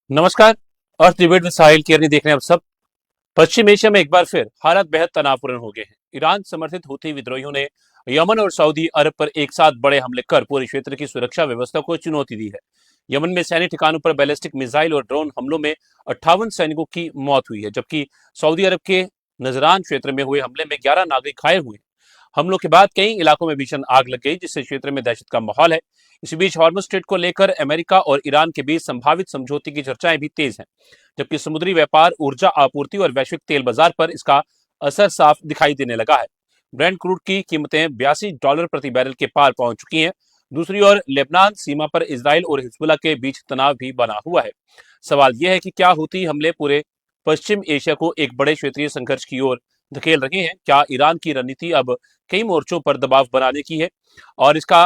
नमस्कार। अर्थ डिबेट में साहिल केरनी देख रहे हैं आप सब। पश्चिम एशिया में एक बार फिर हालात बेहद तनावपूर्ण हो गए हैं। ईरान समर्थित हूथी विद्रोहियों ने यमन और सऊदी अरब पर एक साथ बड़े हमले कर पूरे क्षेत्र की सुरक्षा व्यवस्था को चुनौती दी है। यमन में सैन्य ठिकानों पर बैलिस्टिक मिसाइल और ड्रोन हमलों में 58 सैनिकों की मौत हुई है, जबकि सऊदी अरब के नजरान क्षेत्र में हुए हमले में 11 नागरिक घायल हुए। हमलों के बाद कई इलाकों में भीषण आग लग गई, जिससे क्षेत्र में दहशत का माहौल है। इसी बीच हॉर्मुज स्ट्रेट को लेकर अमेरिका और ईरान के बीच संभावित समझौते की चर्चाएं भी तेज हैं, जबकि समुद्री व्यापार, ऊर्जा आपूर्ति और वैश्विक तेल बाजार पर इसका असर साफ दिखाई देने लगा है। ब्रेंट क्रूड की कीमतें $82 प्रति बैरल के पार पहुंच चुकी हैं। दूसरी ओर लेबनान सीमा पर इसराइल और हिजबुल्लाह के बीच तनाव भी बना हुआ है। सवाल यह है कि क्या हूती हमले पूरे पश्चिम एशिया को एक बड़े क्षेत्रीय संघर्ष की ओर धकेल रहे हैं? क्या ईरान की रणनीति अब कई मोर्चों पर दबाव बनाने की है, और इसका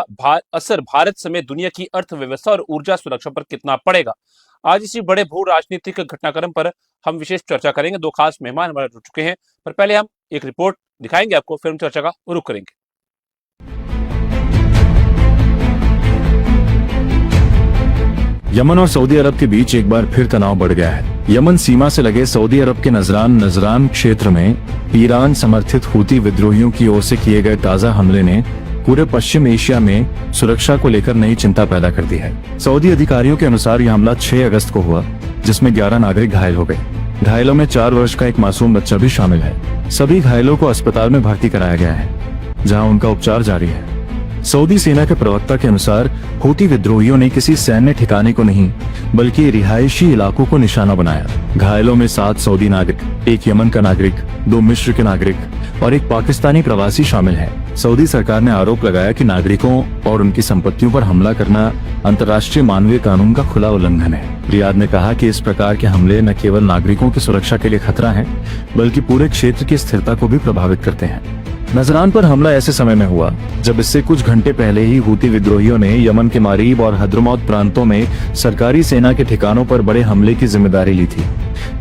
असर भारत समेत दुनिया की अर्थव्यवस्था और ऊर्जा सुरक्षा पर कितना पड़ेगा? आज इसी बड़े भू राजनीतिक घटनाक्रम पर हम विशेष चर्चा करेंगे। दो खास मेहमान हमारे जुड़ चुके हैं, पर पहले हम एक रिपोर्ट दिखाएंगे आपको, फिर हम चर्चा का रुख करेंगे। यमन और सऊदी अरब के बीच एक बार फिर तनाव बढ़ गया है। यमन सीमा से लगे सऊदी अरब के नजरान क्षेत्र में ईरान समर्थित हूती विद्रोहियों की ओर से किए गए ताजा हमले ने पूरे पश्चिम एशिया में सुरक्षा को लेकर नई चिंता पैदा कर दी है। सऊदी अधिकारियों के अनुसार यह हमला 6 अगस्त को हुआ, जिसमें 11 नागरिक घायल हो गए। घायलों में 4 वर्ष का एक मासूम बच्चा भी शामिल है। सभी घायलों को अस्पताल में भर्ती कराया गया है, जहाँ उनका उपचार जारी है। सऊदी सेना के प्रवक्ता के अनुसार हूती विद्रोहियों ने किसी सैन्य ठिकाने को नहीं, बल्कि रिहायशी इलाकों को निशाना बनाया। घायलों में 7 सऊदी नागरिक, 1 यमन का नागरिक, 2 मिस्र के नागरिक और 1 पाकिस्तानी प्रवासी शामिल है। सऊदी सरकार ने आरोप लगाया कि नागरिकों और उनकी संपत्तियों पर हमला करना अंतर्राष्ट्रीय मानवीय कानून का खुला उल्लंघन है। रियाद ने कहा कि इस प्रकार के हमले न केवल नागरिकों की सुरक्षा के लिए खतरा है, बल्कि पूरे क्षेत्र की स्थिरता को भी प्रभावित करते हैं। नजरान पर हमला ऐसे समय में हुआ जब इससे कुछ घंटे पहले ही हूती विद्रोहियों ने यमन के मारीब और हद्रमौत प्रांतों में सरकारी सेना के ठिकानों पर बड़े हमले की जिम्मेदारी ली थी।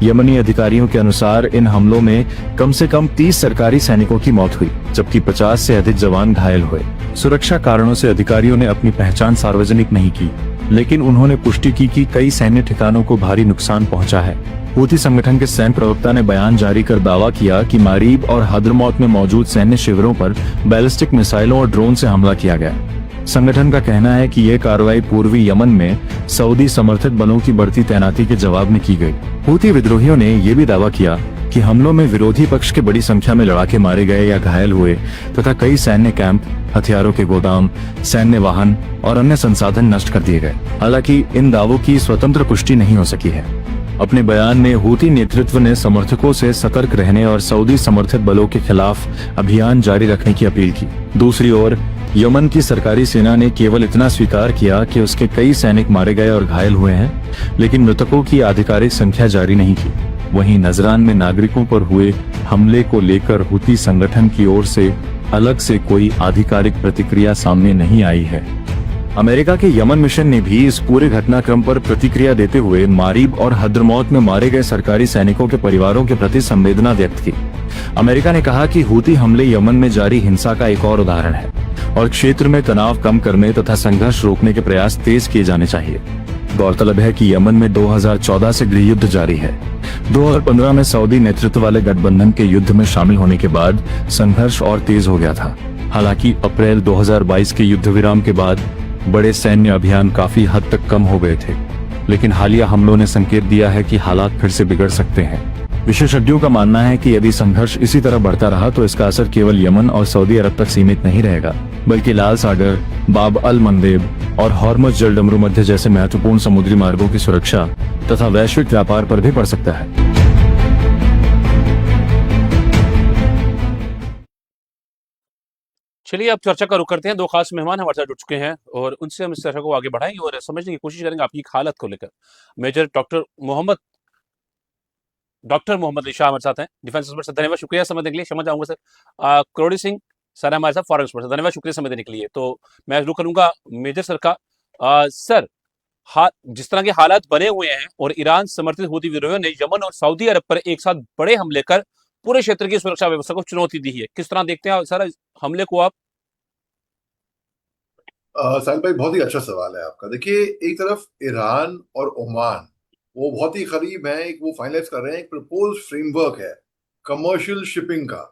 यमनी अधिकारियों के अनुसार इन हमलों में कम से कम 30 सरकारी सैनिकों की मौत हुई, जबकि 50 से अधिक जवान घायल हुए। सुरक्षा कारणों से अधिकारियों ने अपनी पहचान सार्वजनिक नहीं की, लेकिन उन्होंने पुष्टि की कि कई सैन्य ठिकानों को भारी नुकसान पहुंचा है। हूती संगठन के सैन्य प्रवक्ता ने बयान जारी कर दावा किया कि मारीब और हद्रमौत में मौजूद सैन्य शिविरों पर बैलिस्टिक मिसाइलों और ड्रोन से हमला किया गया। संगठन का कहना है कि यह कार्रवाई पूर्वी यमन में सऊदी समर्थित बलों की बढ़ती तैनाती के जवाब में की गई। हूती विद्रोहियों ने यह भी दावा किया कि हमलों में विरोधी पक्ष के बड़ी संख्या में लड़ाके मारे गए या घायल हुए तथा कई सैन्य कैंप, हथियारों के गोदाम, सैन्य वाहन और अन्य संसाधन नष्ट कर दिए गए। हालांकि इन दावों की स्वतंत्र पुष्टि नहीं हो सकी है। अपने बयान में हूती नेतृत्व ने समर्थकों से सतर्क रहने और सऊदी समर्थित बलों के खिलाफ अभियान जारी रखने की अपील की। दूसरी ओर यमन की सरकारी सेना ने केवल इतना स्वीकार किया कि उसके कई सैनिक मारे गए और घायल हुए हैं, लेकिन मृतकों की आधिकारिक संख्या जारी नहीं की। वहीं नजरान में नागरिकों पर हुए हमले को लेकर हूती संगठन की ओर से अलग से कोई आधिकारिक प्रतिक्रिया सामने नहीं आई है। अमेरिका के यमन मिशन ने भी इस पूरे घटनाक्रम पर प्रतिक्रिया देते हुए मारीब और हद्रमौत में मारे गए सरकारी सैनिकों के परिवारों के प्रति संवेदना व्यक्त की। अमेरिका ने कहा कि हूती हमले यमन में जारी हिंसा का एक और उदाहरण है और क्षेत्र में तनाव कम करने तथा संघर्ष रोकने के प्रयास तेज किए जाने चाहिए। गौरतलब है कि यमन में 2014 से गृह युद्ध जारी है। 2015 में सऊदी नेतृत्व वाले गठबंधन के युद्ध में शामिल होने के बाद संघर्ष और तेज हो गया था। हालांकि अप्रैल 2022 के युद्ध विराम के बाद बड़े सैन्य अभियान काफी हद तक कम हो गए थे, लेकिन हालिया हमलों ने संकेत दिया है कि हालात फिर से बिगड़ सकते हैं। विशेषज्ञों का मानना है कि यदि संघर्ष इसी तरह बढ़ता रहा तो इसका असर केवल यमन और सऊदी अरब तक सीमित नहीं रहेगा, बल्कि लाल सागर, बाब अल मंदेब और हॉर्मुज जलडमरू मध्य जैसे महत्वपूर्ण समुद्री मार्गों की सुरक्षा तथा वैश्विक व्यापार पर भी पड़ सकता है। चलिए अब चर्चा का रुख करते हैं। दो खास मेहमान हमारे साथ जुड़ चुके हैं और उनसे हम इस चर्चा को आगे बढ़ाएंगे और समझने की कोशिश करेंगे आपकी हालत को लेकर। मेजर डॉक्टर मोहम्मद अली शाह हमारे साथ हैं, डिफेंस एक्सपर्ट सर। धन्यवाद, शुक्रिया समय देने के लिए। क्षमा चाहूंगा सर। करोड़ी सिंह सर हमारे साथ, फॉरेन एक्सपर्ट सर। धन्यवाद, शुक्रिया समय देने के लिए। तो मैं रुख करूंगा मेजर सर का। सर, जिस तरह के हालात बने हुए हैं और ईरान समर्थित हूती विद्रोहियों ने यमन और सऊदी अरब पर एक साथ बड़े हमले कर पूरे क्षेत्र की सुरक्षा व्यवस्था को चुनौती दी है, किस तरह देखते हैं सर हमले को आप? साहिल भाई, बहुत ही अच्छा सवाल है आपका। देखिए, एक तरफ ईरान और ओमान वो बहुत ही करीब है, एक वो फाइनलाइज कर रहे हैं, एक प्रपोज फ्रेमवर्क है कमर्शियल शिपिंग का,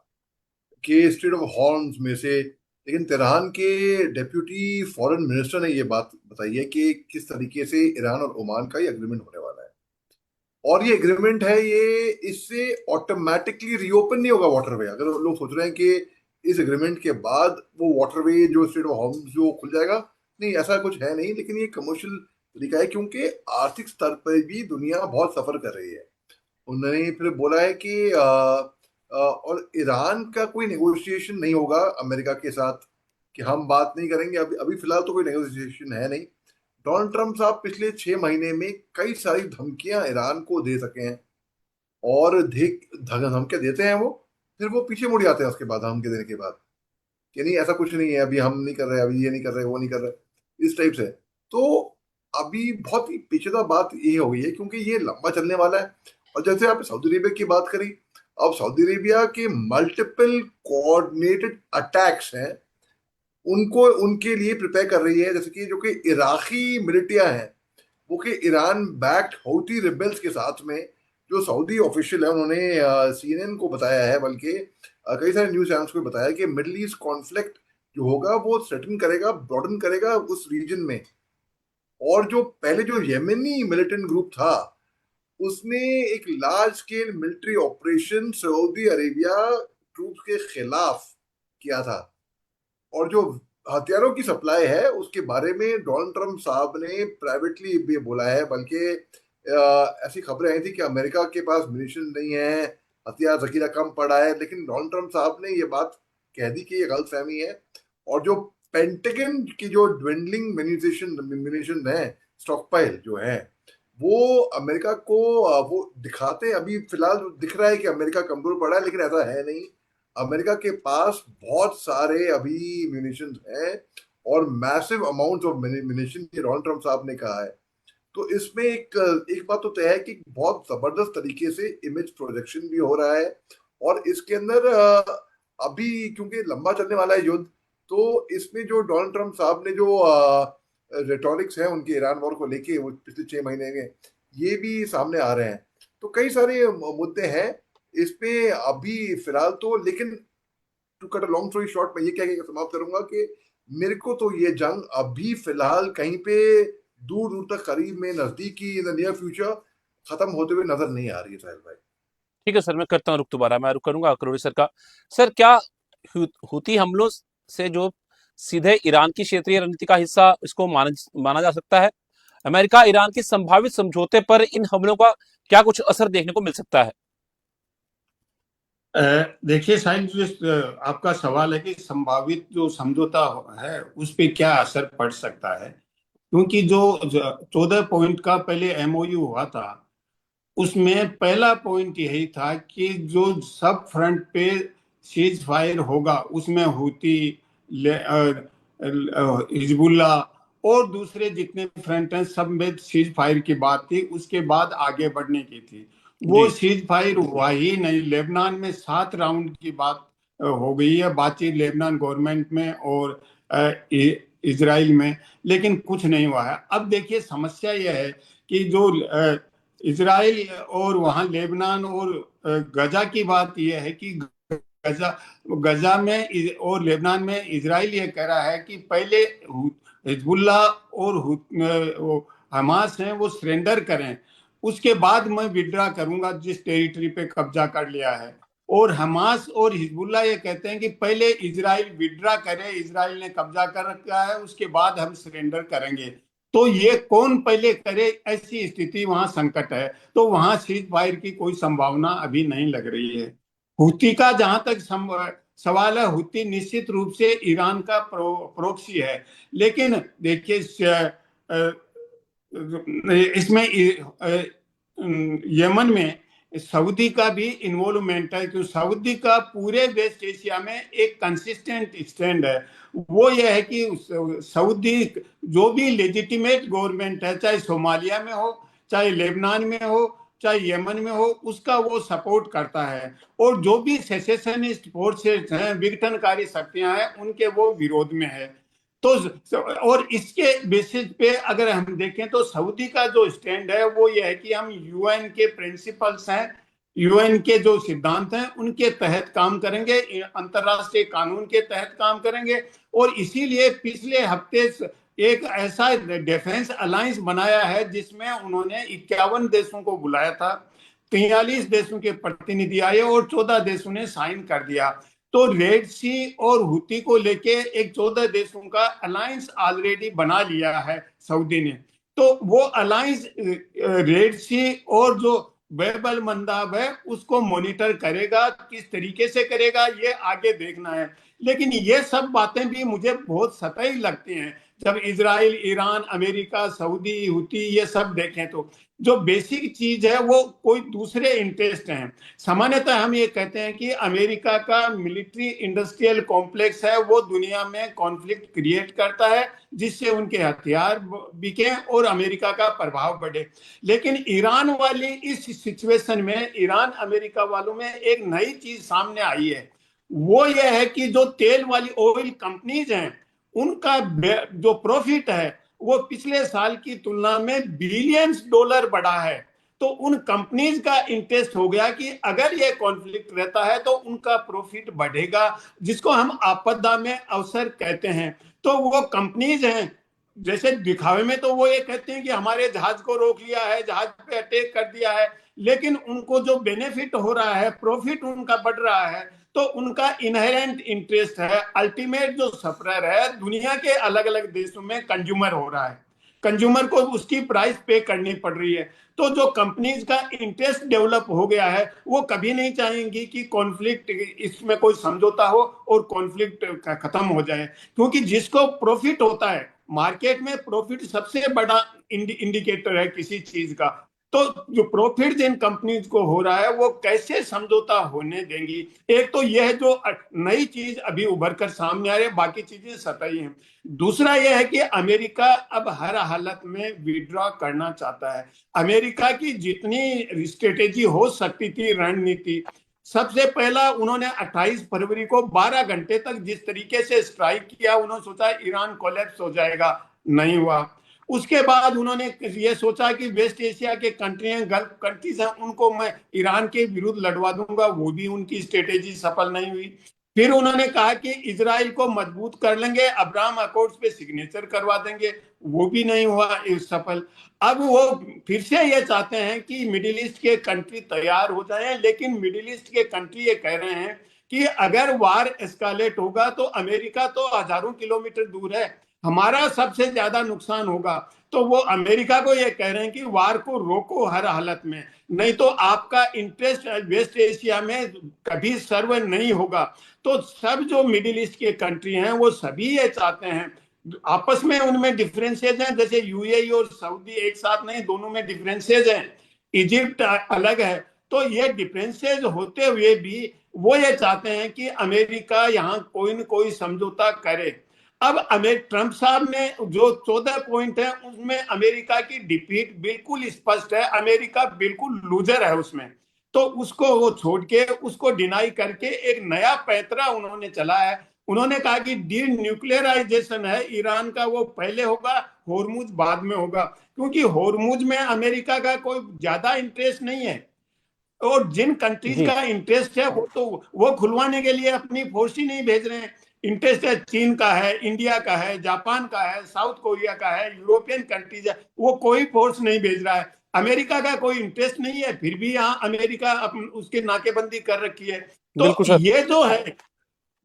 के स्टेट ऑफ हॉर्न्स में से। लेकिन तेहरान के डेप्यूटी फॉरेन मिनिस्टर ने ये बात बताई है कि किस तरीके से ईरान और ओमान का ये एग्रीमेंट होने वाला है। और ये एग्रीमेंट है, ये इससे ऑटोमेटिकली रीओपन नहीं होगा वाटरवे। अगर लोग सोच रहे हैं कि इस एग्रीमेंट के बाद वो वाटरवे जो स्टेट ऑफ हॉर्न्स जो खुल जाएगा, नहीं, ऐसा कुछ है नहीं। लेकिन ये कमर्शियल तरीका है, क्योंकि आर्थिक स्तर पर भी दुनिया बहुत सफर कर रही है। उन्होंने फिर बोला है कि और ईरान का कोई नेगोशिएशन नहीं होगा अमेरिका के साथ, कि हम बात नहीं करेंगे। अभी अभी फिलहाल तो कोई नेगोशिएशन है नहीं। डोनाल्ड ट्रंप साहब पिछले 6 महीने में कई सारी धमकियां ईरान को दे सके हैं, और धमकियां देते हैं वो, फिर वो पीछे मुड़ जाते हैं उसके बाद, धमकी देने के बाद, कि नहीं ऐसा कुछ नहीं है, अभी हम नहीं कर रहे, अभी ये नहीं कर रहे, वो नहीं कर रहे, इस टाइप से। तो अभी बहुत ही पेचीदा बात ये हो गई है, क्योंकि ये लंबा चलने वाला है। और जैसे आपने सऊदी अरेबिया की बात करी, अब सऊदी अरेबिया के मल्टीपल कोऑर्डिनेटेड अटैक्स हैं, उनको उनके लिए प्रिपेयर कर रही है। जैसे कि जो कि इराकी मिलिटिया हैं, वो कि ईरान बैक्ड हौती रिबेल्स के साथ में, जो सऊदी ऑफिशियल है उन्होंने सीएनएन को बताया है, बल्कि कई सारे न्यूज चैनल्स को बताया कि मिडिल ईस्ट कॉन्फ्लिक्ट जो होगा वो थ्रेटन करेगा, ब्रॉडन करेगा उस रीजन में। और जो पहले जो येमेनी मिलिटेंट ग्रुप था, उसने एक large scale military operation Saudi Arabia troops के खिलाफ किया था। और जो हथियारों की सप्लाई है उसके बारे में डोनाल्ड ट्रंप साहब ने प्राइवेटली भी बोला है, बल्कि ऐसी खबरें आई थी कि अमेरिका के पास म्यूनिशन नहीं है, हथियार जखीरा कम पड़ा है। लेकिन डोनाल्ड ट्रंप साहब ने ये बात कह दी कि ये गलतफहमी है। और जो पेंटागन की जो ड्वेंडलिंग म्यूनिशन है, स्टॉक पाइल जो है, वो अमेरिका को वो दिखाते हैं। अभी फिलहाल दिख रहा है कि अमेरिका कमजोर पड़ा है, लेकिन ऐसा है नहीं। अमेरिका के पास बहुत सारे अभी म्यूनिशन हैं, और मैसिव अमाउंट ऑफ म्यूनिशन, ये डोनाल्ड ट्रंप साहब ने कहा है। तो इसमें एक एक बात तो तय है कि बहुत जबरदस्त तरीके से इमेज प्रोजेक्शन भी हो रहा है। और इसके अंदर अभी क्योंकि लंबा चलने वाला है युद्ध, तो इसमें जो डोनाल्ड ट्रंप साहब ने जो रेटोरिक्स है उनके ईरान वॉर को लेके, वो पिछले 6 महीने में ये भी सामने आ रहे हैं। तो कई सारे मुद्दे हैं इस पे अभी फिलहाल तो। लेकिन to cut a long story short, मैं ये कह के समाप्त करूंगा कि मेरे को तो ये जंग अभी फिलहाल कहीं पे दूर दूर तक, करीब में, नजदीकी, इन द नियर फ्यूचर खत्म होते हुए नजर नहीं आ रही है साहिल भाई। ठीक है सर, मैं करता हूँ रुक दोबारा, मैं रुक करूंगा करोड़ी सर का। सर, क्या हूती हमलों से जो सीधे ईरान की क्षेत्रीय रणनीति का हिस्सा इसको माना जा सकता है? अमेरिका ईरान के संभावित समझौते पर इन हमलों का क्या कुछ असर देखने को मिल सकता है? देखिए साहिल, जो आपका सवाल है कि संभावित जो समझौता है उस पे क्या असर पड़ सकता है, क्योंकि जो 14 पॉइंट का पहले एमओयू हुआ था, उसमें पहला पॉइंट यही था कि जो सब फ्रंट पे सीज फायर होगा उसमें हूती, हिजबुल्ला और दूसरे जितने फ्रंट हैं सब में सीज फायर की बात थी, उसके बाद आगे बढ़ने की थी। वो जी। सीज फायर हुआ ही नहीं। लेबनान में 7 राउंड की बात हो गई है बातचीत, लेबनान गवर्नमेंट में और इजराइल में, लेकिन कुछ नहीं हुआ है। अब देखिए समस्या यह है कि जो इजराइल और वहां लेबनान और गजा की बात यह है कि गजा गजा में और लेबनान में इजराइल ये कह रहा है कि पहले हिजबुल्ला और हमास हैं वो सरेंडर करें, उसके बाद मैं विड्रा करूंगा जिस टेरिटरी पे कब्जा कर लिया है। और हमास और हिजबुल्ला ये कहते हैं कि पहले इजराइल विड्रा करे, इजराइल ने कब्जा कर रखा है, उसके बाद हम सरेंडर करेंगे। तो ये कौन पहले करे, ऐसी स्थिति वहां संकट है। तो वहां सीज फायर की कोई संभावना अभी नहीं लग रही है। हूती का जहां तक सवाल है, हूती निश्चित रूप से ईरान का प्रोक्सी है। लेकिन देखिए इसमें यमन में सऊदी का भी इन्वॉल्वमेंट है, क्योंकि सऊदी का पूरे वेस्ट एशिया में एक कंसिस्टेंट स्टैंड है। वो ये है कि सऊदी जो भी लेजिटिमेट गवर्नमेंट है, चाहे सोमालिया में हो, चाहे लेबनान में हो, चाहे यमन में हो, उसका वो सपोर्ट करता है। और जो भी सेसेशनिस्ट फोर्सेस हैं, विघटनकारी शक्तियां हैं, उनके वो विरोध में है। तो और इसके बेसिस पे अगर हम देखें तो सऊदी का जो स्टैंड है वो ये है कि हम यूएन के प्रिंसिपल्स हैं, यूएन के जो सिद्धांत हैं उनके तहत काम करेंगे, अंतरराष्ट्रीय कानून के तहत काम करेंगे। और इसीलिए पिछले हफ्ते एक ऐसा डिफेंस अलायंस बनाया है जिसमें उन्होंने 51 देशों को बुलाया था, 43 देशों के प्रतिनिधि आए और 14 देशों ने साइन कर दिया। तो रेड सी और हुती को लेके एक 14 देशों का अलायंस ऑलरेडी बना लिया है सऊदी ने। तो वो अलायंस रेड सी और जो बेबल मंदाब है उसको मॉनिटर करेगा, किस तरीके से करेगा ये आगे देखना है। लेकिन ये सब बातें भी मुझे बहुत सतही लगती हैं जब इजराइल, ईरान, अमेरिका, सऊदी, हुती ये सब देखें तो जो बेसिक चीज है वो कोई दूसरे इंटरेस्ट हैं। सामान्यतः हम ये कहते हैं कि अमेरिका का मिलिट्री इंडस्ट्रियल कॉम्प्लेक्स है वो दुनिया में कॉन्फ्लिक्ट क्रिएट करता है जिससे उनके हथियार बिके और अमेरिका का प्रभाव बढ़े। लेकिन ईरान वाली इस सिचुएशन में ईरान अमेरिका वालों में एक नई चीज सामने आई है, वो ये है कि जो तेल वाली ऑयल कंपनीज हैं उनका जो प्रॉफिट है वो पिछले साल की तुलना में बिलियंस डॉलर बढ़ा है। तो उन कंपनीज का इंटरेस्ट हो गया कि अगर ये कॉन्फ्लिक्ट रहता है तो उनका प्रॉफिट बढ़ेगा, जिसको हम आपदा में अवसर कहते हैं। तो वो कंपनीज हैं, जैसे दिखावे में तो वो ये कहते हैं कि हमारे जहाज को रोक लिया है, जहाज पे अटैक कर दिया है, लेकिन उनको जो बेनिफिट हो रहा है, प्रॉफिट उनका बढ़ रहा है, तो उनका इनहेरेंट इंटरेस्ट है। अल्टीमेट जो सफरर है दुनिया के अलग अलग देशों में कंज्यूमर हो रहा है, कंज्यूमर को उसकी प्राइस पे करनी पड़ रही है। तो जो कंपनीज का इंटरेस्ट डेवलप हो गया है वो कभी नहीं चाहेंगी कि कॉन्फ्लिक्ट, इसमें कोई समझौता हो और कॉन्फ्लिक्ट खत्म हो जाए, क्योंकि जिसको प्रॉफिट होता है, मार्केट में प्रॉफिट सबसे बड़ा इंडिकेटर है किसी चीज का। तो जो प्रॉफिट जिन कंपनीज को हो रहा है वो कैसे समझौता होने देंगी। एक तो यह जो नई चीज अभी उभर कर सामने आ रही है, बाकी चीजें सतही हैं। दूसरा यह है कि अमेरिका अब हर हालत में विड्रॉ करना चाहता है। अमेरिका की जितनी स्ट्रेटेजी हो सकती थी, रणनीति, सबसे पहला उन्होंने 28 फरवरी को 12 घंटे तक जिस तरीके से स्ट्राइक किया, उन्होंने सोचा ईरान कोलैप्स हो जाएगा, नहीं हुआ। उसके बाद उन्होंने ये सोचा कि वेस्ट एशिया के कंट्री हैं, गल्फ कंट्रीज हैं, उनको मैं ईरान के विरुद्ध लड़वा दूंगा, वो भी उनकी स्ट्रेटेजी सफल नहीं हुई। फिर उन्होंने कहा कि इजराइल को मजबूत कर लेंगे, अब्राहम अकॉर्ड्स पे सिग्नेचर करवा देंगे, वो भी नहीं हुआ सफल। अब वो फिर से ये चाहते हैं कि मिडिल ईस्ट के कंट्री तैयार हो जाएं, लेकिन मिडिल ईस्ट के कंट्री ये कह रहे हैं कि अगर वार एस्कालेट होगा तो अमेरिका तो हजारों किलोमीटर दूर है, हमारा सबसे ज्यादा नुकसान होगा। तो वो अमेरिका को ये कह रहे हैं कि वार को रोको हर हालत में, नहीं तो आपका इंटरेस्ट वेस्ट एशिया में कभी सर्व नहीं होगा। तो सब जो मिडिल ईस्ट के कंट्री हैं वो सभी ये चाहते हैं, आपस में उनमें डिफरेंसेज हैं, जैसे यूएई और सऊदी एक साथ नहीं, दोनों में डिफरेंसेज हैं, इजिप्ट अलग है। तो ये डिफरेंसेज होते हुए भी वो ये चाहते हैं कि अमेरिका यहाँ कोई न कोई समझौता करे। अब ट्रंप साहब ने जो 14 पॉइंट है उसमें अमेरिका की डिफीट बिल्कुल स्पष्ट है, अमेरिका बिल्कुल लूजर है उसमें। तो उसको वो छोड़ के, उसको डिनाई करके एक नया पैंतरा उन्होंने चला है। उन्होंने कहा कि डी न्यूक्लियराइजेशन है ईरान का, वो पहले होगा, होर्मुज बाद में होगा, क्योंकि होर्मुज में अमेरिका का कोई ज्यादा इंटरेस्ट नहीं है। और जिन कंट्रीज का इंटरेस्ट है वो तो वो खुलवाने के लिए अपनी फोर्स ही नहीं भेज रहे हैं। इंटरेस्ट है चीन का है, इंडिया का है, जापान का है, साउथ कोरिया का है, यूरोपियन कंट्रीज है, वो कोई फोर्स नहीं भेज रहा है। अमेरिका का कोई इंटरेस्ट नहीं है, फिर भी यहाँ अमेरिका उसकी नाकेबंदी कर रखी है। तो ये जो है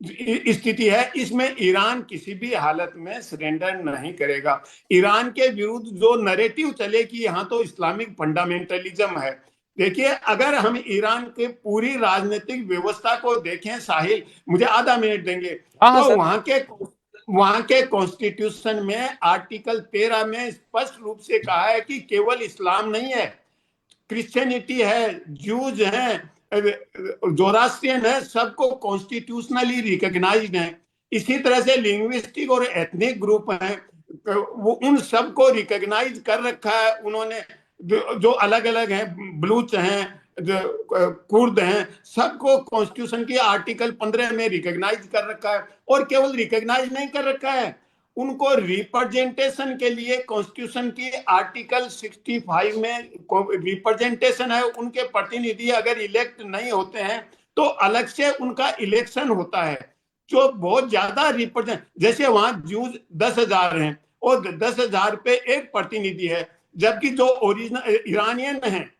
स्थिति है, इसमें ईरान किसी भी हालत में सरेंडर नहीं करेगा। ईरान के विरुद्ध जो नैरेटिव चले कि यहाँ तो इस्लामिक फंडामेंटलिज्म है, देखिए अगर हम ईरान के पूरी राजनीतिक व्यवस्था को देखें, साहिल मुझे आधा मिनट देंगे, तो वहां के कॉन्स्टिट्यूशन में आर्टिकल 13 में स्पष्ट रूप से कहा है कि केवल इस्लाम नहीं है, क्रिश्चियनिटी है, ज्यूज हैं, जोरास्ट्रियन है, सबको कॉन्स्टिट्यूशनली रिकॉग्नाइज्ड है। इसी तरह से लिंग्विस्टिक और एथनिक ग्रुप हैं, वो उन सबको रिकॉग्नाइज कर रखा है उन्होंने, जो अलग अलग हैं, बलूच हैं, कुर्द हैं, सबको कॉन्स्टिट्यूशन की आर्टिकल 15 में रिकॉग्नाइज कर रखा है। और केवल रिकॉग्नाइज नहीं कर रखा है, उनको रिप्रेजेंटेशन के लिए कॉन्स्टिट्यूशन की आर्टिकल 65 में रिप्रेजेंटेशन है, उनके प्रतिनिधि अगर इलेक्ट नहीं होते हैं तो अलग से उनका इलेक्शन होता है, जो बहुत ज्यादा रिप्रेजेंट, जैसे वहां जूज 10,000 हैं और 10,000 पे एक प्रतिनिधि है, जबकि जो ओरिजिनल ईरानियन हैं,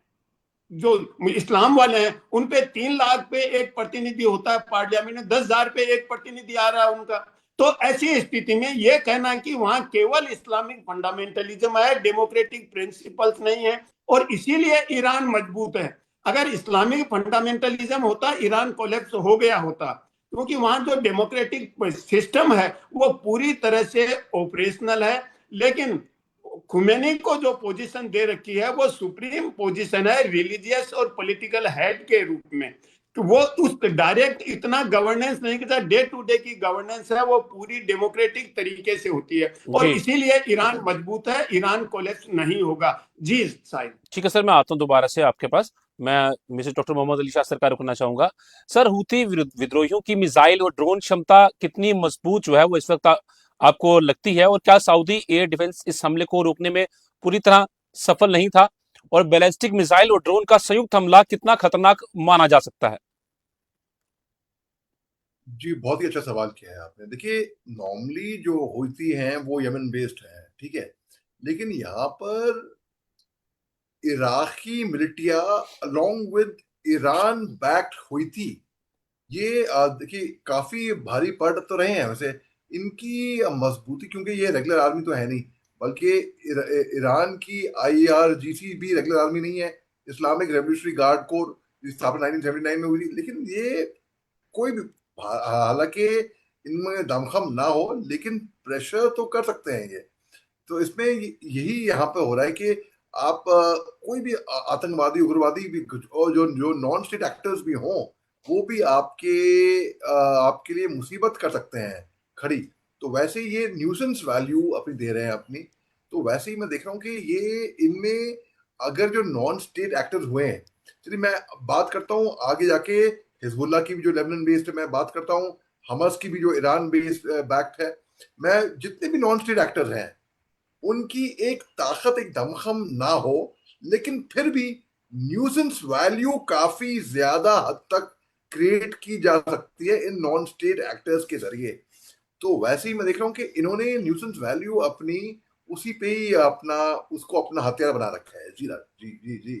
जो इस्लाम वाले हैं, उन पे 3 लाख पे एक प्रतिनिधि होता है पार्लियामेंट में, 10,000 पे एक प्रतिनिधि आ रहा है उनका। तो ऐसी स्थिति में यह कहना कि वहां केवल इस्लामिक फंडामेंटलिज्म है, डेमोक्रेटिक प्रिंसिपल्स नहीं है, और इसीलिए ईरान मजबूत है। अगर इस्लामिक फंडामेंटलिज्म होता, ईरान कोलैप्स हो गया होता, क्योंकि वहां जो डेमोक्रेटिक सिस्टम है वो पूरी तरह से ऑपरेशनल है। लेकिन खुमैनी को जो पोजीशन दे रखी है वो सुप्रीम पोजीशन है रिलीजियस और पॉलिटिकल हेड के रूप में, तो वो उस डायरेक्ट इतना गवर्नेंस नहीं करता, डे टू डे की गवर्नेंस है वो पूरी डेमोक्रेटिक तरीके से होती है, और जी इसीलिए ईरान मजबूत है, ईरान कोलैप्स नहीं होगा। जी साहिब। ठीक है सर, मैं आता हूँ दोबारा से आपके पास। मैं Mrs doctor Mohammad Ali Shah sir का रुकना चाहूंगा। सर, हूती विद्रोहियों की मिसाइल और ड्रोन क्षमता कितनी मजबूत जो है वो इस वक्त आपको लगती है, और क्या सऊदी एयर डिफेंस इस हमले को रोकने में पूरी तरह सफल नहीं था, और बैलिस्टिक मिसाइल और ड्रोन का संयुक्त हमला कितना खतरनाक माना जा सकता है? जी, बहुत ही अच्छा सवाल किया है आपने। देखिए, नॉर्मली जो हुती हैं वो यमन बेस्ड हैं, ठीक है, लेकिन यहाँ पर Iraqi militia along with Iran backed Houthi, ये देखिए काफी भारी पड़ तो रहे हैं वैसे। इनकी मजबूती, क्योंकि ये रेगुलर आर्मी तो है नहीं, बल्कि ईरान की आईआरजीसी भी रेगुलर आर्मी नहीं है, इस्लामिक रेवोल्यूशनरी गार्ड कोर की स्थापना 1979 में हुई थी। लेकिन ये कोई भी, हालांकि इनमें दमखम ना हो, लेकिन प्रेशर तो कर सकते हैं ये। तो इसमें यही यहाँ पे हो रहा है कि आप कोई भी आतंकवादी, उग्रवादी भी और जो जो नॉन स्टेट एक्टर्स भी हों, वो भी आपके लिए मुसीबत कर सकते हैं खड़ी। तो वैसे ये न्यूसेंस वैल्यू अपनी दे रहे हैं अपनी। तो वैसे ही मैं देख रहा हूँ कि ये इनमें अगर जो नॉन स्टेट एक्टर्स हुए हैं, चलिए मैं बात करता हूँ आगे जाके हिजबुल्लाह की भी जो लेबनान बेस्ड है, मैं बात करता हूँ हमास की भी जो ईरान बेस्ड बैक्ड है। मैं जितने भी नॉन स्टेट एक्टर्स हैं उनकी एक ताकत, एक दमखम ना हो, लेकिन फिर भी न्यूसेंस वैल्यू काफी ज्यादा हद तक क्रिएट की जा सकती है इन नॉन स्टेट एक्टर्स के जरिए। तो वैसे ही मैं देख रहा हूँ कि इन्होंने न्यूसेंस वैल्यू अपनी उसी पे ही उसको अपना हथियार बना रखा है। जी जी जी जी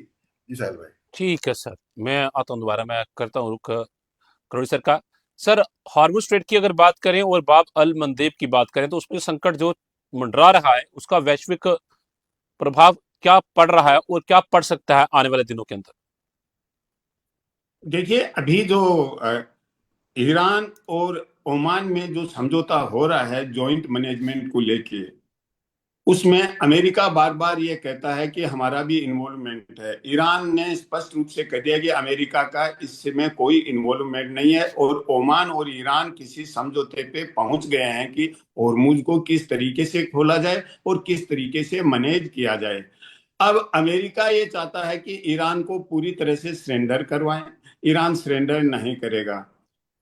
जी साहिल भाई। ठीक है सर, मैं आता हूँ दोबारा, मैं करता हूँ रुख करोड़ी सर का। सर, हार्मोज स्ट्रेट की अगर बात करें और बाब अल मंदेब की बात करें, तो उसमें संकट जो मंडरा रहा है उसका वैश्विक प्रभाव क्या पड़ रहा है और क्या पड़ सकता है आने वाले दिनों के अंदर? देखिए, अभी जो ईरान और ओमान में जो समझौता हो रहा है जॉइंट मैनेजमेंट को लेके, उसमें अमेरिका बार बार ये कहता है कि हमारा भी इन्वॉल्वमेंट है। ईरान ने स्पष्ट रूप से कह दिया कि अमेरिका का इसमें कोई इन्वॉल्वमेंट नहीं है, और ओमान और ईरान किसी समझौते पे पहुंच गए हैं कि होर्मुज को किस तरीके से खोला जाए और किस तरीके से मैनेज किया जाए। अब अमेरिका ये चाहता है कि ईरान को पूरी तरह से सरेंडर करवाएं, ईरान सरेंडर नहीं करेगा,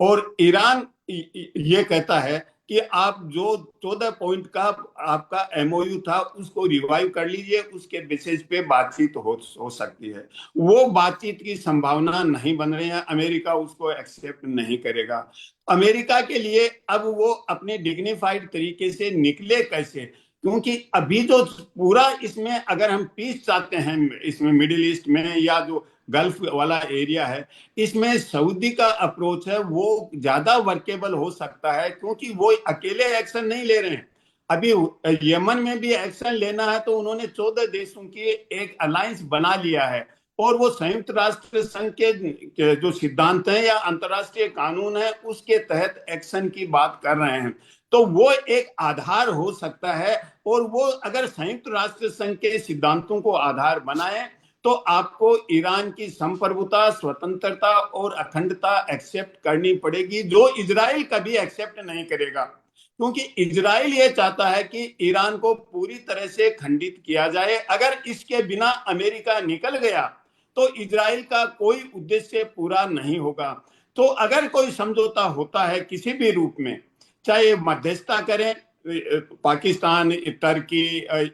और ईरान ये कहता है कि आप जो 14 पॉइंट का आपका एमओयू था उसको रिवाइव कर लीजिए, उसके बेसिस पे बातचीत हो सकती है। वो बातचीत की संभावना नहीं बन रही है, अमेरिका उसको एक्सेप्ट नहीं करेगा। अमेरिका के लिए अब वो अपने डिग्निफाइड तरीके से निकले कैसे, क्योंकि अभी जो पूरा इसमें अगर हम पीस चाहते हैं इसमें मिडिल ईस्ट में या जो गल्फ वाला एरिया है, इसमें सऊदी का अप्रोच है वो ज्यादा वर्केबल हो सकता है, क्योंकि वो अकेले एक्शन नहीं ले रहे हैं। अभी यमन में भी एक्शन लेना है तो उन्होंने 14 देशों की एक अलायंस बना लिया है, और वो संयुक्त राष्ट्र संघ के जो सिद्धांत है या अंतर्राष्ट्रीय कानून है उसके तहत एक्शन की बात कर रहे हैं। तो वो एक आधार हो सकता है, और वो अगर संयुक्त राष्ट्र संघ के सिद्धांतों को आधार बनाए तो आपको ईरान की संप्रभुता, स्वतंत्रता और अखंडता एक्सेप्ट करनी पड़ेगी, जो इजराइल कभी एक्सेप्ट नहीं करेगा। क्योंकि इजराइल ये चाहता है कि ईरान को पूरी तरह से खंडित किया जाए। अगर इसके बिना अमेरिका निकल गया तो इजराइल का कोई उद्देश्य पूरा नहीं होगा। तो अगर कोई समझौता होता है किसी भी रूप में, चाहे मध्यस्थता करें पाकिस्तान, टर्की,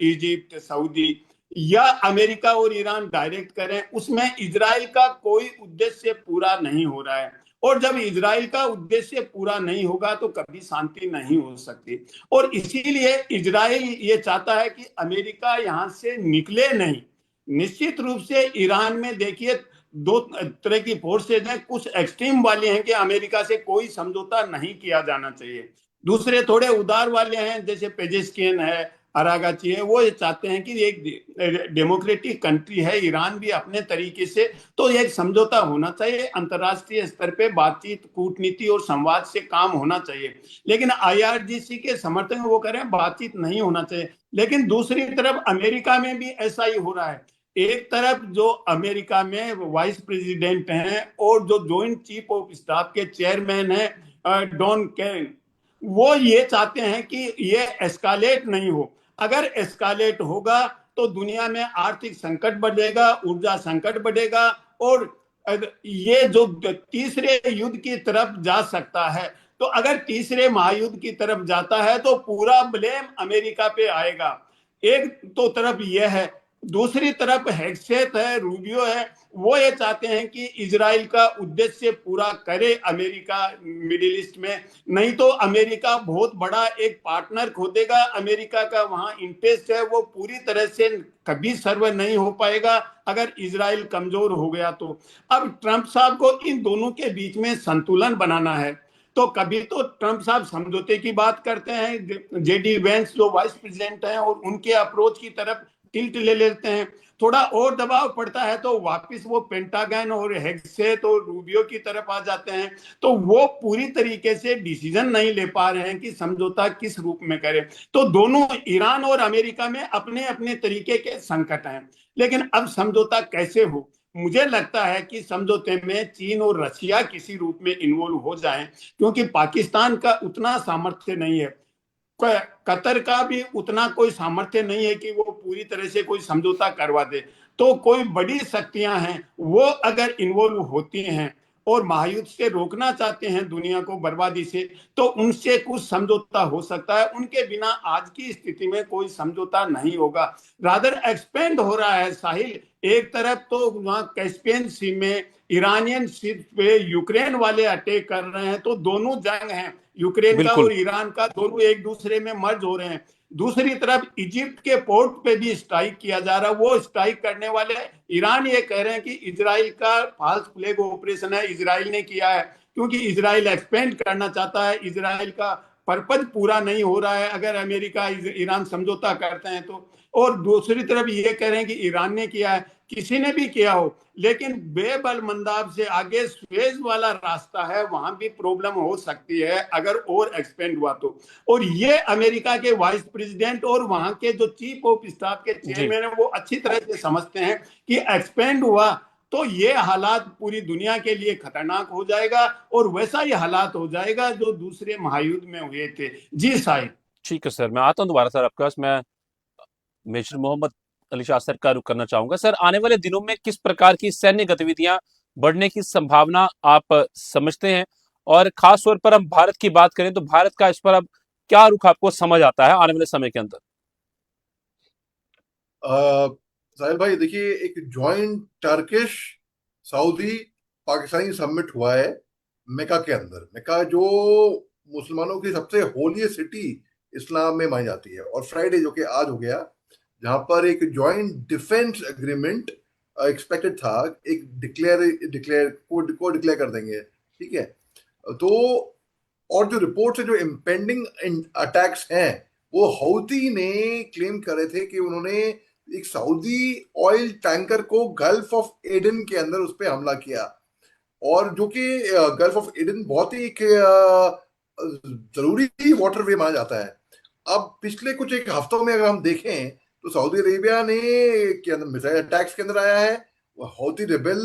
इजिप्ट, सऊदी या अमेरिका और ईरान डायरेक्ट करें, उसमें इजराइल का कोई उद्देश्य पूरा नहीं हो रहा है। और जब इजराइल का उद्देश्य पूरा नहीं होगा तो कभी शांति नहीं हो सकती। और इसीलिए इजराइल ये चाहता है कि अमेरिका यहां से निकले नहीं। निश्चित रूप से ईरान में देखिए दो तरह की फोर्सेज हैं, कुछ एक्सट्रीम वाले हैं कि अमेरिका से कोई समझौता नहीं किया जाना चाहिए, दूसरे थोड़े उदार वाले हैं जैसे पेजेस्किन है, अरागाची है, वो ये चाहते हैं कि एक डेमोक्रेटिक कंट्री है ईरान भी अपने तरीके से, तो एक समझौता होना चाहिए, अंतर्राष्ट्रीय स्तर पे बातचीत, कूटनीति और संवाद से काम होना चाहिए। लेकिन आईआरजीसी के समर्थन में वो करें बातचीत नहीं होना चाहिए। लेकिन दूसरी तरफ अमेरिका में भी ऐसा ही हो रहा है। एक तरफ जो अमेरिका में वाइस प्रेसिडेंट हैं और जो जॉइंट चीफ ऑफ स्टाफ के चेयरमैन हैं डॉन केन, वो ये चाहते हैं कि ये एस्कालेट नहीं हो। अगर एस्कालेट होगा तो दुनिया में आर्थिक संकट बढ़ेगा, ऊर्जा संकट बढ़ेगा और ये जो तीसरे युद्ध की तरफ जा सकता है। तो अगर तीसरे महायुद्ध की तरफ जाता है तो पूरा ब्लेम अमेरिका पे आएगा। एक तो तरफ यह है, दूसरी तरफ हेगसेथ है, रूबियो है, वो ये चाहते हैं कि इजराइल का उद्देश्य पूरा करे अमेरिका मिडिल ईस्ट में, नहीं तो अमेरिका बहुत बड़ा एक पार्टनर खो देगा। अमेरिका का वहां इंटरेस्ट है वो पूरी तरह से कभी सर्व नहीं हो पाएगा अगर इजराइल कमजोर हो गया तो। अब ट्रंप साहब को इन दोनों के बीच में संतुलन बनाना है। तो कभी तो ट्रंप साहब समझौते की बात करते हैं, जेडी वेंस जो वाइस प्रेसिडेंट हैं और उनके अप्रोच की तरफ टिल्ट ले लेते हैं, थोड़ा और दबाव पड़ता है तो वापस वो पेंटागन और हेगसेथ और रूबियो की तरफ आ जाते हैं। तो वो पूरी तरीके से डिसीजन नहीं ले पा रहे हैं कि समझौता किस रूप में करें। तो दोनों ईरान और अमेरिका में अपने अपने तरीके के संकट हैं। लेकिन अब समझौता कैसे हो, मुझे लगता है कि समझौते में चीन और रशिया किसी रूप में इन्वॉल्व हो जाएं, क्योंकि पाकिस्तान का उतना सामर्थ्य नहीं है, कतर का भी उतना कोई सामर्थ्य नहीं है कि वो पूरी तरह से कोई समझौता करवा दे। तो कोई बड़ी शक्तियां हैं वो अगर इन्वॉल्व होती हैं और महायुद्ध से रोकना चाहते हैं दुनिया को बर्बादी से, तो उनसे कुछ समझौता हो सकता है। उनके बिना आज की स्थिति में कोई समझौता नहीं होगा। रादर एक्सपेंड हो रहा है साहिल। एक तरफ तो वहां कैस्पियन सी में ईरानियन शिप पे यूक्रेन वाले अटैक कर रहे हैं, तो दोनों जंग हैं, यूक्रेन का बिल्कुल। और ईरान का, दोनों एक दूसरे में मर्ज हो रहे हैं। दूसरी तरफ इजिप्ट के पोर्ट पे भी स्ट्राइक किया जा रहा है। वो स्ट्राइक करने वाले ईरान ये कह रहे हैं कि इजराइल का फॉल्स फ्लैग ऑपरेशन है, इजराइल ने किया है, क्योंकि इजराइल एक्सपेंड करना चाहता है। इजराइल का पर्पज पूरा नहीं हो रहा है अगर अमेरिका ईरान समझौता करते हैं तो। और दूसरी तरफ ये कह रहे हैं कि ईरान ने किया है, किसी ने भी किया हो, लेकिन बेबल मंदाब से आगे स्वेज वाला रास्ता है, वहां भी प्रॉब्लम हो सकती है अगर और एक्सपेंड हुआ तो। और ये अमेरिका के वाइस प्रेसिडेंट और वहां के जो चीफ ऑफ स्टाफ के चेयरमैन है वो अच्छी तरह से समझते हैं कि एक्सपेंड हुआ तो ये हालात पूरी दुनिया के लिए खतरनाक हो जाएगा और वैसा ही हालात हो जाएगा जो दूसरे महायुद्ध में हुए थे। जी साहिब। ठीक है सर, मैं आता हूँ दोबारा सर आपके पास। मैं मेजर मोहम्मद अली शाह सर का रुख करना चाहूंगा। सर, आने वाले दिनों में किस प्रकार की सैन्य गतिविधियां बढ़ने की संभावना आप समझते हैं, और खास तौर पर हम भारत की बात करें तो भारत का इस पर अब क्या रुख आपको समझ आता है आने वाले समय के अंदर? साहिल भाई देखिए, एक joint Turkish Saudi Pakistani summit हुआ है मेका के अंदर। मेका जो मुसलमानों की सबसे होली सिटी इस्लाम में मानी जाती है, और फ्राइडे जो कि आज हो गया, जहां पर एक जॉइंट डिफेंस एग्रीमेंट एक्सपेक्टेड था, एक को डिक्लेयर कर देंगे, ठीक है। तो और जो रिपोर्ट है, जो इम्पेंडिंग अटैक्स हैं, वो हौती ने क्लेम करे थे कि उन्होंने एक सऊदी ऑयल टैंकर को गल्फ ऑफ एडन के अंदर उस पर हमला किया, और जो कि गल्फ ऑफ एडन बहुत ही एक जरूरी वाटरवे माना जाता है। अब पिछले कुछ एक हफ्तों में अगर हम देखें तो सऊदी अरेबिया ने के अंदर मिसाइल अटैक्स के अंदर आया है। हौती रेबेल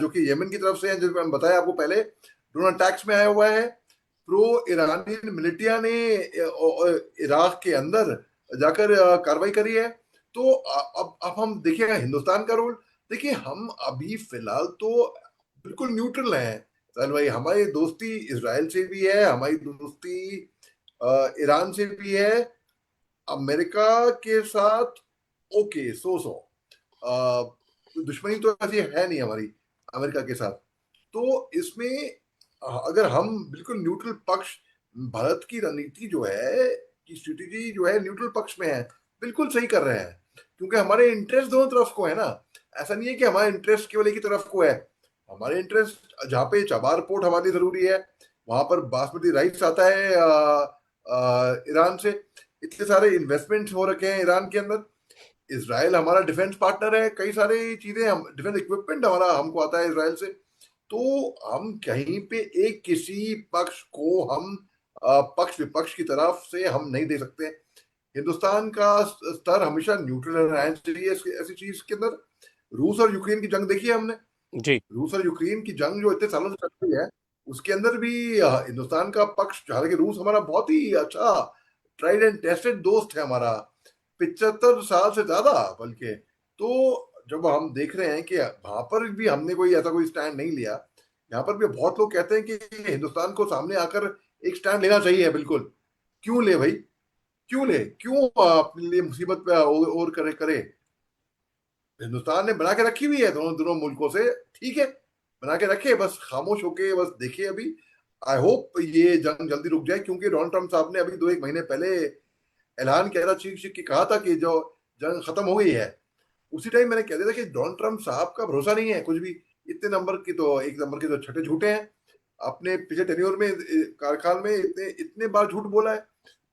जो कि यमन की तरफ से हैं, जो मैंने बताया आपको पहले, ड्रोन अटैक्स में आया हुआ है। प्रो ईरानियन मिलिटिया ने इराक के अंदर जाकर कार्रवाई करी है। तो अब हम देखिएगा हिंदुस्तान का रोल। देखिए, हम अभी फिलहाल तो बिल्कुल न्यूट्रल हैं साहिल भाई। हमारी दोस्ती इसराइल से भी है, हमारी दोस्ती ईरान से भी है, अमेरिका के साथ ओके सो दुश्मनी तो ऐसी है नहीं हमारी अमेरिका के साथ। तो इसमें अगर हम बिल्कुल न्यूट्रल पक्ष, भारत की रणनीति जो है, की स्ट्रेटेजी जो है न्यूट्रल पक्ष में है, बिल्कुल सही कर रहे हैं, क्योंकि हमारे इंटरेस्ट दोनों तरफ को है ना। ऐसा नहीं है कि हमारा इंटरेस्ट केवल एक ही तरफ को है। हमारे इंटरेस्ट जहाँ पे चाबार पोर्ट हमारे लिए जरूरी है, वहां पर बासमती राइस आता है ईरान से, इतने सारे इन्वेस्टमेंट हो रखे हैं ईरान के अंदर। इसराइल हमारा डिफेंस पार्टनर है, कई सारी चीजें, हम डिफेंस इक्विपमेंट हमारा हमको आता है इसराइल से। तो हम कहीं पे एक किसी पक्ष को हम पक्ष विपक्ष की तरफ से हम नहीं दे सकते। हिंदुस्तान का स्तर हमेशा न्यूट्रल रहना चाहिए ऐसी चीज के अंदर। रूस और यूक्रेन की जंग देखी है हमने। जी। रूस और यूक्रेन की जंग जो इतने सालों से चल रही है, उसके अंदर भी हिंदुस्तान का पक्ष, हालांकि रूस हमारा बहुत ही अच्छा ट्राइड एंड टेस्टेड दोस्त है हमारा, 75 साल से ज्यादा बल्कि। तो जब हम देख रहे हैं कि वहां पर भी हमने कोई ऐसा कोई स्टैंड नहीं लिया, यहाँ पर भी बहुत लोग कहते हैं कि हिंदुस्तान को सामने आकर एक स्टैंड लेना चाहिए। बिल्कुल, क्यों ले भाई, क्यों ले, क्यों अपने लिए मुसीबत पे और करे करे। हिंदुस्तान ने बना के रखी हुई है दोनों दोनों मुल्कों से, ठीक है, बना के रखे, बस खामोश होके बस देखिए। अभी आई होप ये जंग जल्दी रुक जाए, क्योंकि डोनाल्ड ट्रंप साहब ने अभी 2-1 महीने पहले ऐलान किया था, चीख चीख के कहा था कि जो जंग खत्म हो गई है। उसी टाइम मैंने कह दिया था कि डोनाल्ड ट्रंप साहब का भरोसा नहीं है कुछ भी। इतने नंबर की तो, एक नंबर के तो छठे झूठे हैं। अपने पिछले टेन्योर में, कार्यकाल में इतने इतने बार झूठ बोला है,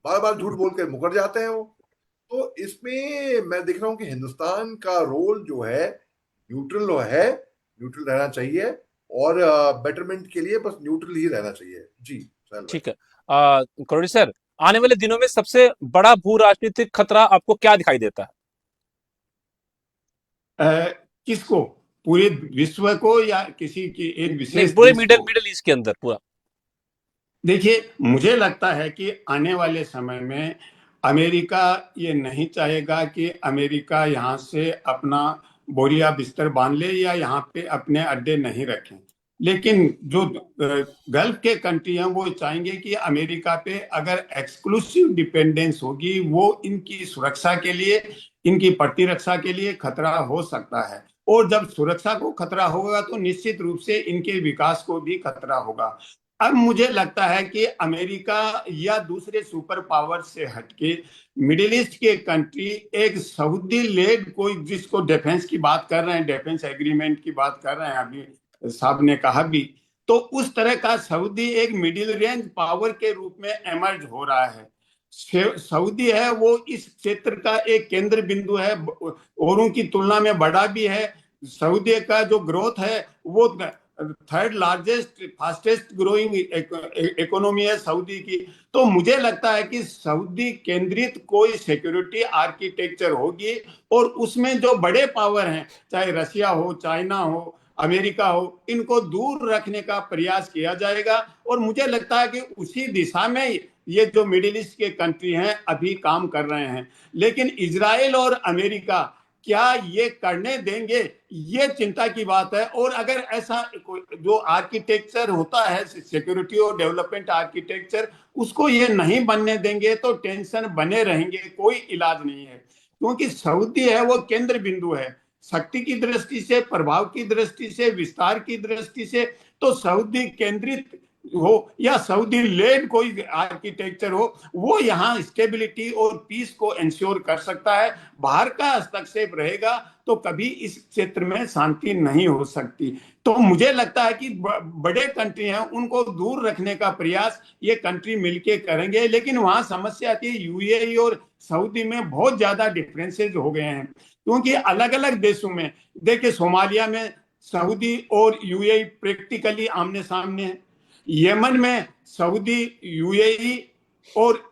बार बार झूठ बोल कर मुकर जाते हैं वो। तो इसमें मैं देख रहा हूँ कि हिंदुस्तान का रोल जो है न्यूट्रल है, न्यूट्रल रहना चाहिए, और बेटरमेंट के लिए बस न्यूट्रल ही रहना चाहिए। जी साहिल भाई। ठीक है। करोड़ी सर, आने वाले दिनों में सबसे बड़ा भू राजनीतिक खतरा आपको क्या दिखाई देता है? किसको? पूरे विश्व को या किसी की एक नहीं, विशेष पूरे देश मिडल को? मिडल ईस्ट के अंदर पूरा। देखिए, मुझे लगता है कि आने वाले समय में अमेरिका ये नहीं चाहेगा कि अमेरिका यहाँ से अपना बोरिया बिस्तर बांध ले या यहाँ पे अपने अड्डे नहीं रखें। लेकिन जो गल्फ के कंट्री हैं वो चाहेंगे कि अमेरिका पे अगर एक्सक्लूसिव डिपेंडेंस होगी, वो इनकी सुरक्षा के लिए, इनकी प्रतिरक्षा के लिए खतरा हो सकता है। और जब सुरक्षा को खतरा होगा तो निश्चित रूप से इनके विकास को भी खतरा होगा। अब मुझे लगता है कि अमेरिका या दूसरे सुपर पावर से हटके मिडिल ईस्ट के कंट्री एक सऊदी लेड कोई, जिसको डिफेंस की बात कर रहे हैं, डिफेंस एग्रीमेंट की बात कर रहे हैं, अभी साहब ने कहा भी, तो उस तरह का सऊदी एक मिडिल रेंज पावर के रूप में एमर्ज हो रहा है। सऊदी है वो इस क्षेत्र का एक केंद्र बिंदु है, औरों की तुलना में बड़ा भी है। सऊदी का जो ग्रोथ है वो third largest fastest growing economy है सऊदी की। तो मुझे लगता है कि सऊदी केंद्रित कोई सिक्योरिटी आर्किटेक्चर होगी, और उसमें जो बड़े पावर हैं, चाहे रशिया हो, चाइना हो, अमेरिका हो, इनको दूर रखने का प्रयास किया जाएगा। और मुझे लगता है कि उसी दिशा में ये जो मिडिल ईस्ट के कंट्री हैं अभी काम कर रहे हैं। लेकिन इजराइल और अमेरिका क्या ये करने देंगे, ये चिंता की बात है। और अगर ऐसा जो आर्किटेक्चर होता है सिक्योरिटी और डेवलपमेंट आर्किटेक्चर, उसको ये नहीं बनने देंगे तो टेंशन बने रहेंगे, कोई इलाज नहीं है। क्योंकि सऊदी है वो केंद्र बिंदु है, शक्ति की दृष्टि से, प्रभाव की दृष्टि से, विस्तार की दृष्टि से। तो सऊदी केंद्रित हो या सऊदी लेड कोई आर्किटेक्चर हो, वो यहाँ स्टेबिलिटी और पीस को इंश्योर कर सकता है। बाहर का हस्तक्षेप रहेगा तो कभी इस क्षेत्र में शांति नहीं हो सकती। तो मुझे लगता है कि बड़े कंट्री हैं उनको दूर रखने का प्रयास ये कंट्री मिलके करेंगे। लेकिन वहां समस्या थी, यूएई और सऊदी में बहुत ज्यादा डिफरेंसेज हो गए हैं, क्योंकि अलग अलग देशों में, देखिए सोमालिया में सऊदी और यूएई प्रैक्टिकली आमने सामने है। यमन में सऊदी, यूएई और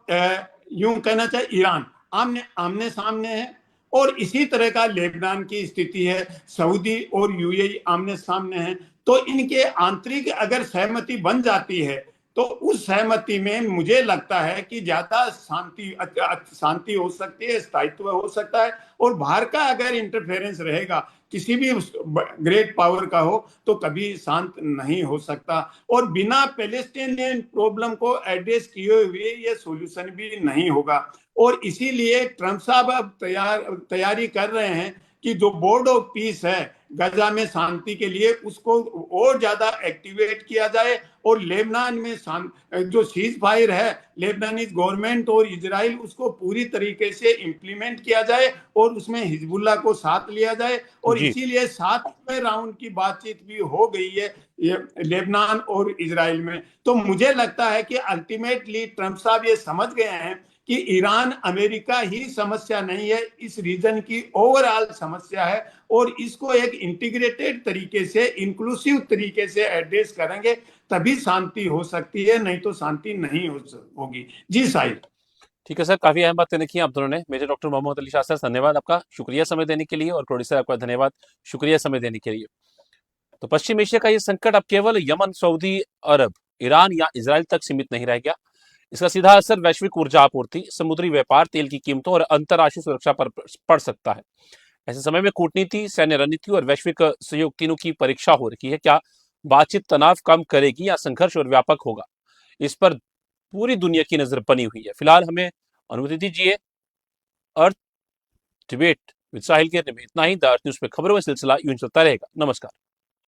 यूं कहना चाहिए ईरान आमने आमने सामने है। और इसी तरह का लेबनान की स्थिति है, सऊदी और यूएई आमने सामने है। तो इनके आंतरिक अगर सहमति बन जाती है तो उस सहमति में मुझे लगता है कि ज्यादा शांति हो सकती है, स्थायित्व हो सकता है। और बाहर का अगर इंटरफेरेंस रहेगा, किसी भी ग्रेट पावर का हो, तो कभी शांत नहीं हो सकता। और बिना पैलेस्टीनियन प्रॉब्लम को एड्रेस किए हुए ये सॉल्यूशन भी नहीं होगा। और इसीलिए ट्रंप साहब अब तैयारी कर रहे हैं कि जो बोर्ड ऑफ पीस है गजा में शांति के लिए, उसको और ज्यादा एक्टिवेट किया जाए। और लेबनान में जो सीज फायर है, लेबनानीज गवर्नमेंट और इजराइल, उसको पूरी तरीके से इंप्लीमेंट किया जाए और उसमें हिजबुल्लाह को साथ लिया जाए। और जी इसीलिए 7वें राउंड की बातचीत भी हो गई है ये लेबनान और इजराइल में। तो मुझे लगता है कि अल्टीमेटली ट्रंप साहब ये समझ गए हैं कि ईरान अमेरिका ही समस्या नहीं है, इस रीजन की ओवरऑल समस्या है। और इसको एक इंटीग्रेटेड तरीके से, इंक्लूसिव तरीके से एड्रेस करेंगे, तभी शांति हो सकती है, नहीं तो शांति नहीं होगी। जी साहिल। ठीक है सर, काफी अहम बातें की आप दोनों ने। Major doctor Mohammad Ali Shah sir, धन्यवाद आपका, शुक्रिया समय देने के लिए। और प्रोड्यूसर आपका धन्यवाद, शुक्रिया समय देने के लिए। तो पश्चिम एशिया का ये संकट अब केवल यमन, सऊदी अरब, ईरान या इजराइल तक सीमित नहीं रह गया। इसका सीधा असर वैश्विक ऊर्जा आपूर्ति, समुद्री व्यापार, तेल की कीमतों और अंतर्राष्ट्रीय सुरक्षा पर पड़ सकता है। ऐसे समय में कूटनीति, सैन्य रणनीति और वैश्विक सहयोग तीनों की परीक्षा हो रही है। क्या बातचीत तनाव कम करेगी या संघर्ष और व्यापक होगा, इस पर पूरी दुनिया की नजर बनी हुई है। फिलहाल हमें अनुमति दीजिए। अर्थ डिबेट विद साहिल के में इतना ही। द अर्थ न्यूज पे खबरों में सिलसिला यूं चलता रहेगा। नमस्कार।